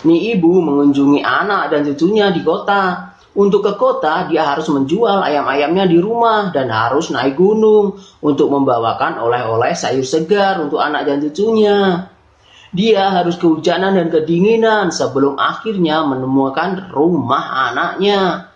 Nih ibu mengunjungi anak dan cucunya di kota. Untuk ke kota, dia harus menjual ayam-ayamnya di rumah dan harus naik gunung untuk membawakan oleh-oleh sayur segar untuk anak dan cucunya. Dia harus kehujanan dan kedinginan sebelum akhirnya menemukan rumah anaknya.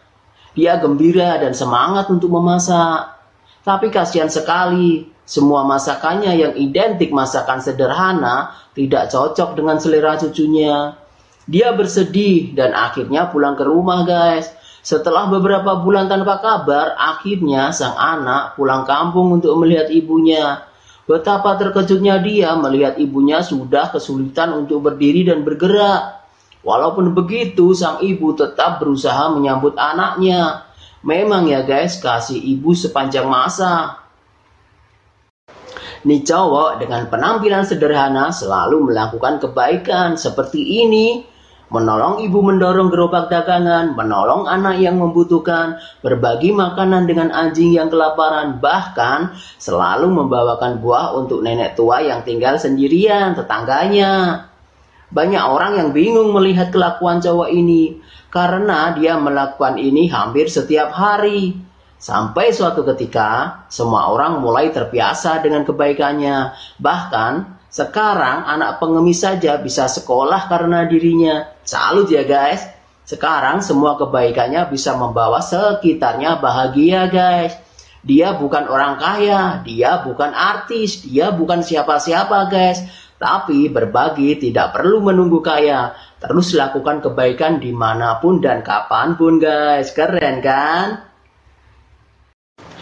Dia gembira dan semangat untuk memasak. Tapi kasihan sekali, semua masakannya yang identik masakan sederhana tidak cocok dengan selera cucunya. Dia bersedih dan akhirnya pulang ke rumah, guys. Setelah beberapa bulan tanpa kabar, akhirnya sang anak pulang kampung untuk melihat ibunya. Betapa terkejutnya dia melihat ibunya sudah kesulitan untuk berdiri dan bergerak. Walaupun begitu, sang ibu tetap berusaha menyambut anaknya. Memang ya guys, kasih ibu sepanjang masa. Nih cowok dengan penampilan sederhana selalu melakukan kebaikan seperti ini. Menolong ibu mendorong gerobak dagangan, menolong anak yang membutuhkan, berbagi makanan dengan anjing yang kelaparan, bahkan selalu membawakan buah untuk nenek tua yang tinggal sendirian tetangganya. Banyak orang yang bingung melihat kelakuan cowok ini, karena dia melakukan ini hampir setiap hari. Sampai suatu ketika, semua orang mulai terbiasa dengan kebaikannya. Bahkan, sekarang anak pengemis saja bisa sekolah karena dirinya. Salut ya guys. Sekarang semua kebaikannya bisa membawa sekitarnya bahagia guys. Dia bukan orang kaya, dia bukan artis, dia bukan siapa-siapa guys. Tapi berbagi tidak perlu menunggu kaya. Terus lakukan kebaikan dimanapun dan kapanpun guys. Keren kan?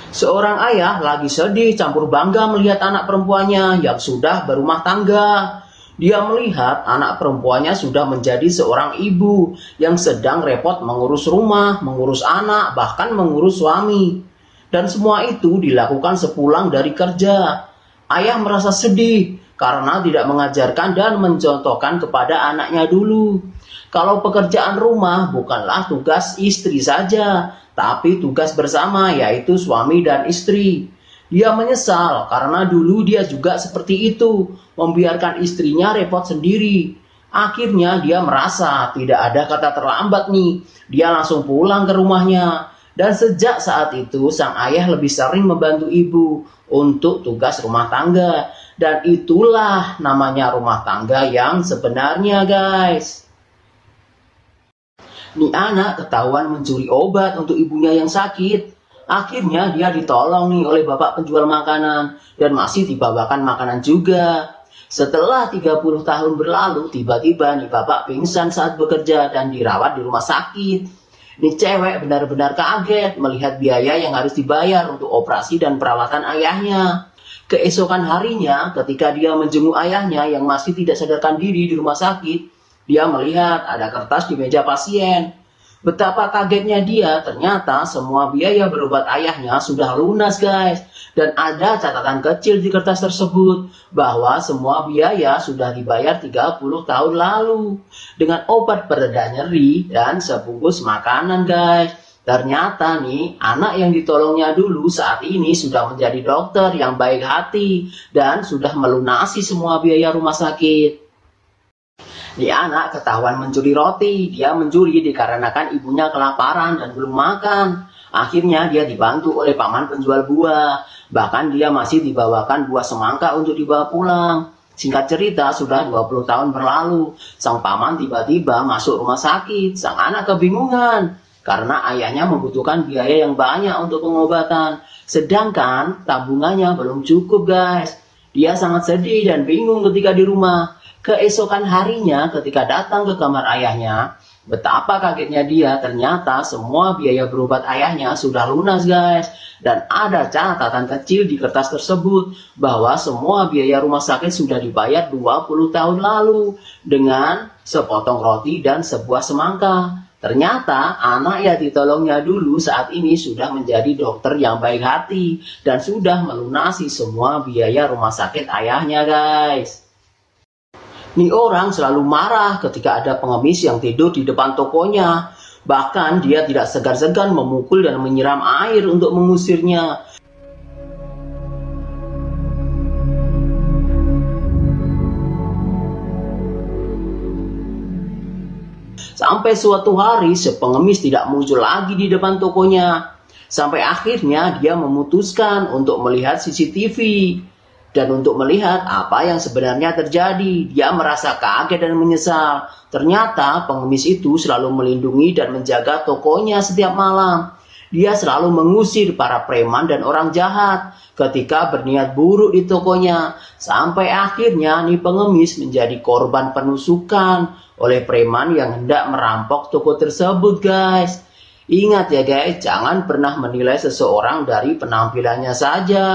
Seorang ayah lagi sedih campur bangga melihat anak perempuannya yang sudah berumah tangga. Dia melihat anak perempuannya sudah menjadi seorang ibu yang sedang repot mengurus rumah, mengurus anak, bahkan mengurus suami. Dan semua itu dilakukan sepulang dari kerja. Ayah merasa sedih karena tidak mengajarkan dan mencontohkan kepada anaknya dulu. Kalau pekerjaan rumah bukanlah tugas istri saja, tapi tugas bersama, yaitu suami dan istri. Dia menyesal karena dulu dia juga seperti itu, membiarkan istrinya repot sendiri. Akhirnya dia merasa tidak ada kata terlambat nih. Dia langsung pulang ke rumahnya. Dan sejak saat itu sang ayah lebih sering membantu ibu untuk tugas rumah tangga. Dan itulah namanya rumah tangga yang sebenarnya guys. Nih anak ketahuan mencuri obat untuk ibunya yang sakit. Akhirnya dia ditolong nih oleh bapak penjual makanan dan masih dibawakan makanan juga. Setelah 30 tahun berlalu, tiba-tiba nih bapak pingsan saat bekerja dan dirawat di rumah sakit. Nih cewek benar-benar kaget melihat biaya yang harus dibayar untuk operasi dan perawatan ayahnya. Keesokan harinya ketika dia menjenguk ayahnya yang masih tidak sadarkan diri di rumah sakit, dia melihat ada kertas di meja pasien. Betapa kagetnya dia, ternyata semua biaya berobat ayahnya sudah lunas guys. Dan ada catatan kecil di kertas tersebut, bahwa semua biaya sudah dibayar 30 tahun lalu. Dengan obat pereda nyeri dan sebungkus makanan guys. Ternyata nih, anak yang ditolongnya dulu saat ini sudah menjadi dokter yang baik hati. Dan sudah melunasi semua biaya rumah sakit. Di anak ketahuan mencuri roti. Dia mencuri dikarenakan ibunya kelaparan dan belum makan. Akhirnya dia dibantu oleh paman penjual buah. Bahkan dia masih dibawakan buah semangka untuk dibawa pulang. Singkat cerita, sudah 20 tahun berlalu. Sang paman tiba-tiba masuk rumah sakit. Sang anak kebingungan karena ayahnya membutuhkan biaya yang banyak untuk pengobatan. Sedangkan tabungannya belum cukup guys. Dia sangat sedih dan bingung ketika di rumah. Keesokan harinya ketika datang ke kamar ayahnya, betapa kagetnya dia, ternyata semua biaya berobat ayahnya sudah lunas guys. Dan ada catatan kecil di kertas tersebut bahwa semua biaya rumah sakit sudah dibayar 20 tahun lalu dengan sepotong roti dan sebuah semangka. Ternyata anak yang ditolongnya dulu saat ini sudah menjadi dokter yang baik hati dan sudah melunasi semua biaya rumah sakit ayahnya guys. Nih orang selalu marah ketika ada pengemis yang tidur di depan tokonya. Bahkan dia tidak segan-segan memukul dan menyiram air untuk mengusirnya. Sampai suatu hari si pengemis tidak muncul lagi di depan tokonya. Sampai akhirnya dia memutuskan untuk melihat CCTV. Dan untuk melihat apa yang sebenarnya terjadi, dia merasa kaget dan menyesal. Ternyata pengemis itu selalu melindungi dan menjaga tokonya setiap malam. Dia selalu mengusir para preman dan orang jahat ketika berniat buruk di tokonya. Sampai akhirnya nih pengemis menjadi korban penusukan oleh preman yang hendak merampok toko tersebut, guys. Ingat ya guys, jangan pernah menilai seseorang dari penampilannya saja.